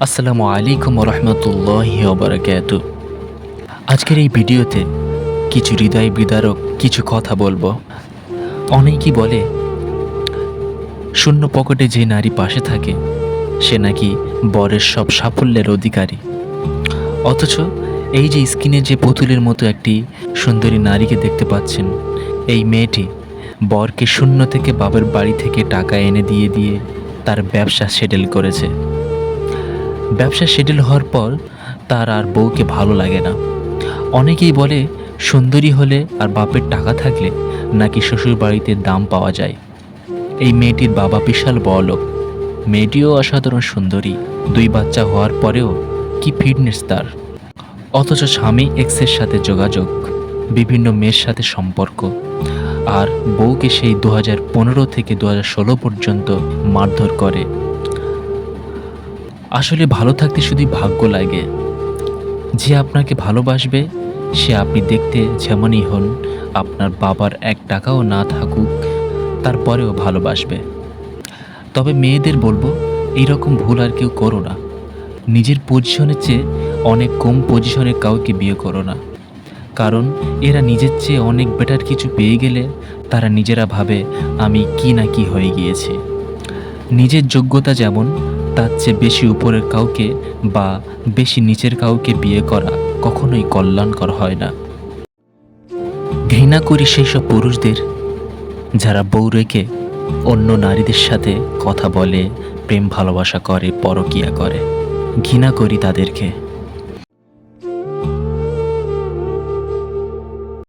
আসসালামু আলাইকুম রহমতুল্লাহি ওবারাকাতু। আজকের এই ভিডিওতে কিছু হৃদয় বিদারক কিছু কথা বলবো। অনেকেই বলে শূন্য পকেটে যে নারী পাশে থাকে সে নাকি বরের সব সাফল্যের অধিকারী। অথচ এই যে স্ক্রিনে যে পুতুলের মতো একটি সুন্দরী নারীকে দেখতে পাচ্ছেন, এই মেয়েটি বরকে শূন্য থেকে বাবার বাড়ি থেকে টাকা এনে দিয়ে দিয়ে তার ব্যবসা সেটেল করেছে। ব্যবসা সেটেল হওয়ার পর তার আর বউকে ভালো লাগে না। অনেকেই বলে সুন্দরী হলে আর বাপের টাকা থাকলে নাকি শ্বশুর বাড়িতে দাম পাওয়া যায়। এই মেয়েটির বাবা বিশাল বড়লোক, মেয়েটিও অসাধারণ সুন্দরী, 2 বাচ্চা হওয়ার পরেও কি ফিটনেস তার। অথচ স্বামী এক্সের সাথে যোগাযোগ, বিভিন্ন মেয়ের সাথে সম্পর্ক, আর বউকে সেই 2015 থেকে 2016 পর্যন্ত মারধর করে। আসলে ভালো থাকতে শুধুই ভাগ্য লাগে। যে আপনাকে ভালোবাসবে সে আপনি দেখতে যেমনই হন, আপনার বাবার 1 টাকাও না থাকুক তারপরেও ভালোবাসবে। তবে মেয়েদের বলবো এইরকম ভুল আর কেউ করো না। নিজের পজিশনের চেয়ে অনেক কম পজিশনে কাউকে বিয়ে করো না। কারণ এরা নিজের চেয়ে অনেক বেটার কিছু পেয়ে গেলে তারা নিজেরা ভাবে আমি কি না কি হয়ে গিয়েছি। নিজের যোগ্যতা যেমন, তার চেয়ে বেশি উপরের কাউকে বা বেশি নিচের কাউকে বিয়ে করা কখনোই কল্যাণকর হয় না। ঘৃণা করি সেই সব পুরুষদের যারা বউ রেখে অন্য নারীদের সাথে কথা বলে, প্রেম ভালোবাসা করে, পরকীয়া করে। ঘৃণা করি তাদেরকে।